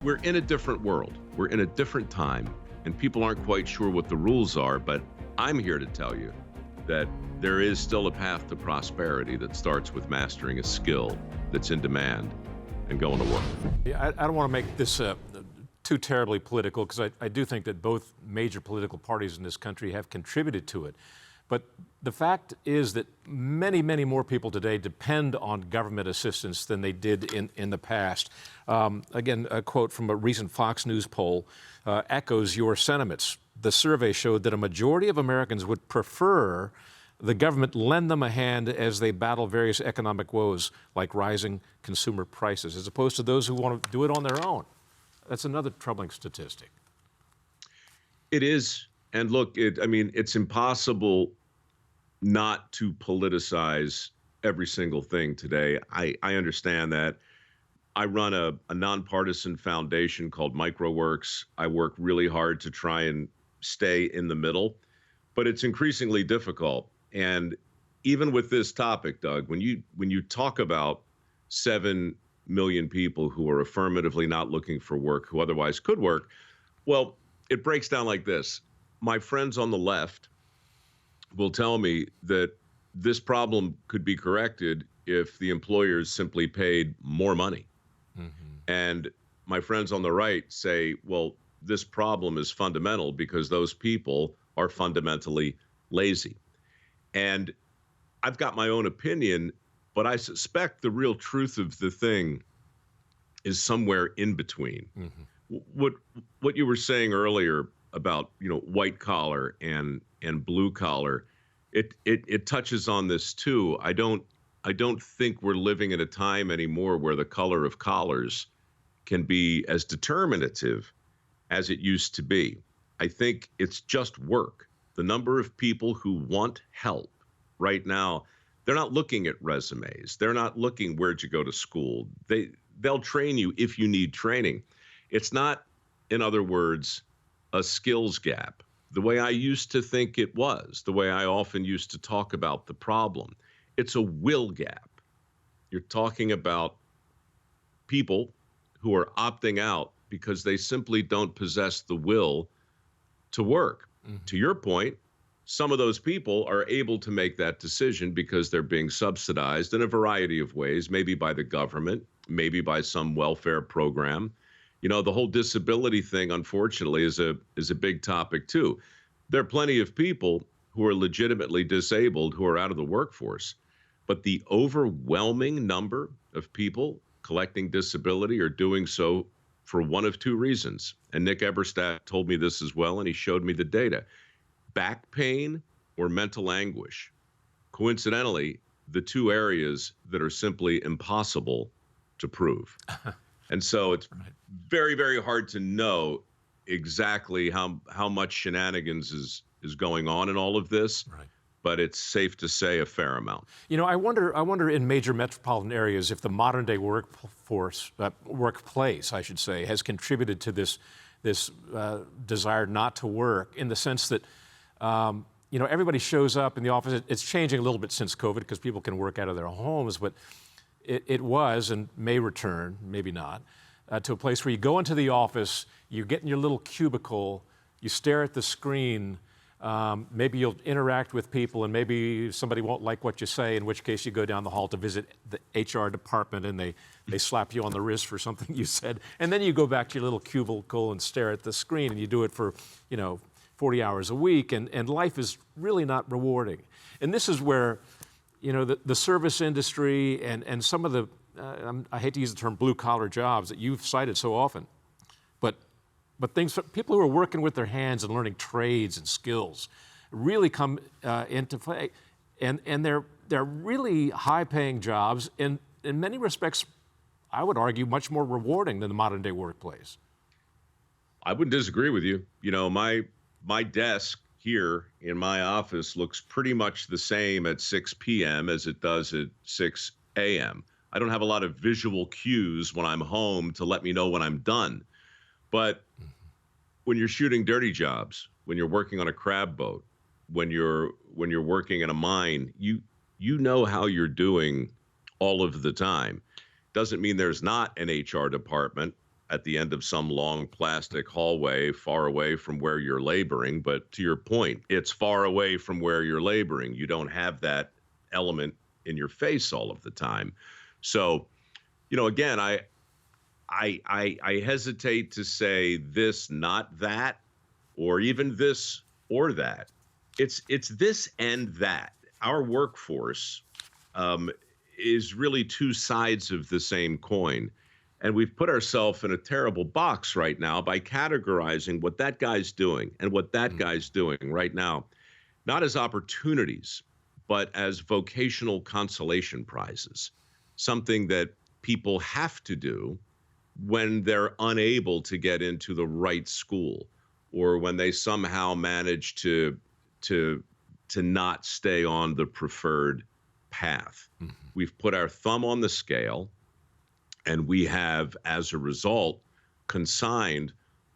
We're in a different world. We're in a different time, and people aren't quite sure what the rules are, but I'm here to tell you that there is still a path to prosperity that starts with mastering a skill that's in demand and going to work. Yeah, I don't want to make this too terribly political, because I do think that both major political parties in this country have contributed to it. But the fact is that many, many more people today depend on government assistance than they did in the past. Again, a quote from a recent Fox News poll echoes your sentiments. The survey showed that a majority of Americans would prefer the government lend them a hand as they battle various economic woes like rising consumer prices, as opposed to those who want to do it on their own. That's another troubling statistic. It is. And look, it's impossible not to politicize every single thing today. I understand that. I run a nonpartisan foundation called MicroWorks. I work really hard to try and stay in the middle, but it's increasingly difficult. And even with this topic, Doug, when you talk about 7 million people who are affirmatively not looking for work, who otherwise could work, well, it breaks down like this. My friends on the left will tell me that this problem could be corrected if the employers simply paid more money. And my friends on the right say, well, this problem is fundamental because those people are fundamentally lazy. And I've got my own opinion, but I suspect the real truth of the thing is somewhere in between. What you were saying earlier about, white collar and blue collar, it touches on this too. I don't think we're living in a time anymore where the color of collars can be as determinative as it used to be. I think it's just work. The number of people who want help right now, they're not looking at resumes. They're not looking where'd you go to school. They'll train you if you need training. It's not, in other words, a skills gap, the way I used to think it was, the way I often used to talk about the problem. It's a will gap. You're talking about people who are opting out because they simply don't possess the will to work. To your point, some of those people are able to make that decision because they're being subsidized in a variety of ways, maybe by the government, maybe by some welfare program. The whole disability thing, unfortunately, is a big topic too. There are plenty of people who are legitimately disabled who are out of the workforce, but the overwhelming number of people collecting disability are doing so for one of two reasons. And Nick Eberstadt told me this as well, and he showed me the data. Back pain or mental anguish. Coincidentally, the two areas that are simply impossible to prove. And so it's very, very hard to know exactly how much shenanigans is going on in all of this. Right. But it's safe to say a fair amount. I wonder in major metropolitan areas if the modern day workplace, I should say, has contributed to this desire not to work, in the sense that, everybody shows up in the office. It's changing a little bit since COVID because people can work out of their homes, but it was and may return, maybe not, to a place where you go into the office, you get in your little cubicle, you stare at the screen. Maybe you'll interact with people and maybe somebody won't like what you say, in which case you go down the hall to visit the HR department and they slap you on the wrist for something you said. And then you go back to your little cubicle and stare at the screen, and you do it for, 40 hours a week, and life is really not rewarding. And this is where, the service industry and some of the, I hate to use the term blue collar jobs that you've cited so often, but things, people who are working with their hands and learning trades and skills really come into play. And they're really high-paying jobs, and in many respects, I would argue, much more rewarding than the modern-day workplace. I wouldn't disagree with you. My desk here in my office looks pretty much the same at 6 p.m. as it does at 6 a.m. I don't have a lot of visual cues when I'm home to let me know when I'm done. But when you're shooting dirty jobs, when you're working on a crab boat, when you're working in a mine, you know how you're doing all of the time. Doesn't mean there's not an HR department at the end of some long plastic hallway far away from where you're laboring. But to your point, it's far away from where you're laboring. You don't have that element in your face all of the time. So, again, I hesitate to say this, not that, or even this or that. It's this and that. Our workforce is really two sides of the same coin. And we've put ourselves in a terrible box right now by categorizing what that guy's doing and what that guy's doing right now, not as opportunities, but as vocational consolation prizes, something that people have to do when they're unable to get into the right school, or when they somehow manage to not stay on the preferred path. Mm-hmm. We've put our thumb on the scale, and we have, as a result, consigned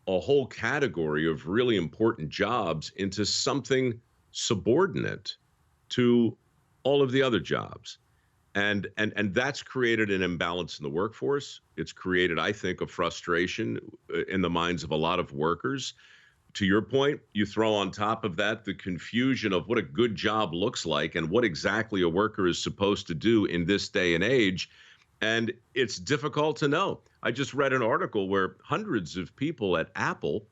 a whole category of really important jobs into something subordinate to all of the other jobs. And that's created an imbalance in the workforce. It's created, I think, a frustration in the minds of a lot of workers. To your point, you throw on top of that the confusion of what a good job looks like and what exactly a worker is supposed to do in this day and age. And it's difficult to know. I just read an article where hundreds of people at Apple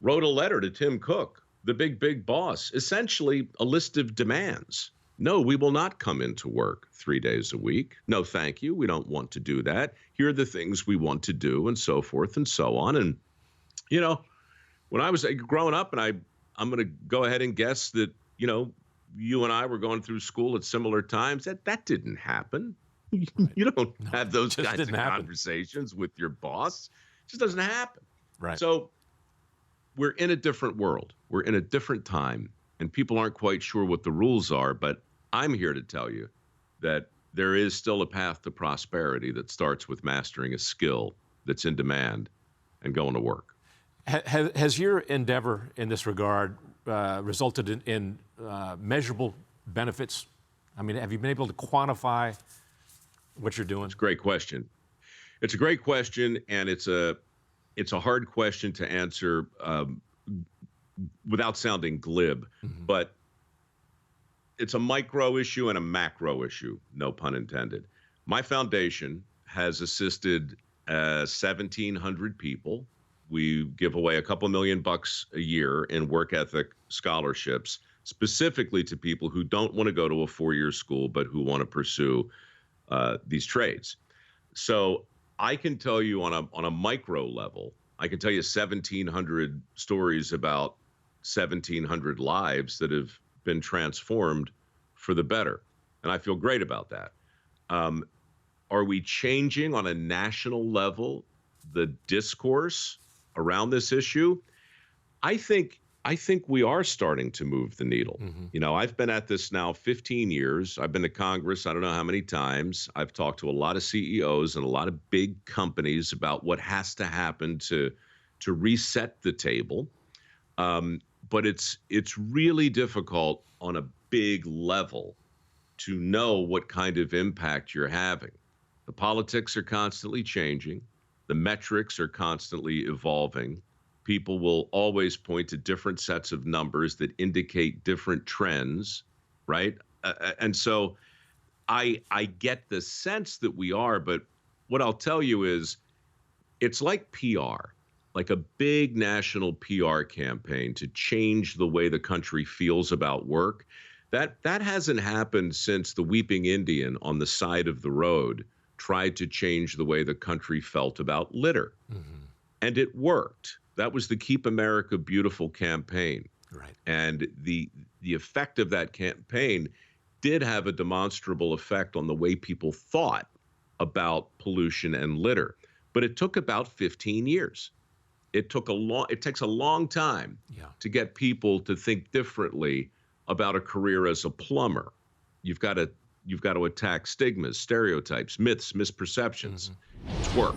wrote a letter to Tim Cook, the big boss, essentially a list of demands. No, we will not come into work 3 days a week. No, thank you. We don't want to do that. Here are the things we want to do, and so forth and so on. And, when I was growing up, and I'm going to go ahead and guess that, you and I were going through school at similar times, that didn't happen. Right. You don't have those kinds of conversations with your boss. It just doesn't happen. Right. So we're in a different world. We're in a different time, and people aren't quite sure what the rules are. But I'm here to tell you that there is still a path to prosperity that starts with mastering a skill that's in demand and going to work. Has your endeavor in this regard resulted in measurable benefits? I mean, have you been able to quantify what you're doing? It's a great question. It's a great question, and it's a hard question to answer without sounding glib. Mm-hmm. But it's a micro issue and a macro issue, no pun intended. My foundation has assisted 1,700 people. We give away a couple $1 million a year in work ethic scholarships, specifically to people who don't want to go to a 4-year school, but who want to pursue these trades. So I can tell you on a micro level, I can tell you 1,700 stories about 1,700 lives that have been transformed for the better. And I feel great about that. Are we changing on a national level the discourse around this issue? I think we are starting to move the needle. Mm-hmm. I've been at this now 15 years. I've been to Congress, I don't know how many times. I've talked to a lot of CEOs and a lot of big companies about what has to happen to reset the table. But it's really difficult on a big level to know what kind of impact you're having. The politics are constantly changing. The metrics are constantly evolving. People will always point to different sets of numbers that indicate different trends, right? And so I get the sense that we are, but what I'll tell you is it's like PR, like a big national PR campaign to change the way the country feels about work. That hasn't happened since the Weeping Indian on the side of the road tried to change the way the country felt about litter. Mm-hmm. And it worked. That was the Keep America Beautiful campaign. Right. And the effect of that campaign did have a demonstrable effect on the way people thought about pollution and litter. But it took about 15 years. It takes a long time to get people to think differently about a career as a plumber. You've got to attack stigmas, stereotypes, myths, misperceptions. Mm-hmm. It's work.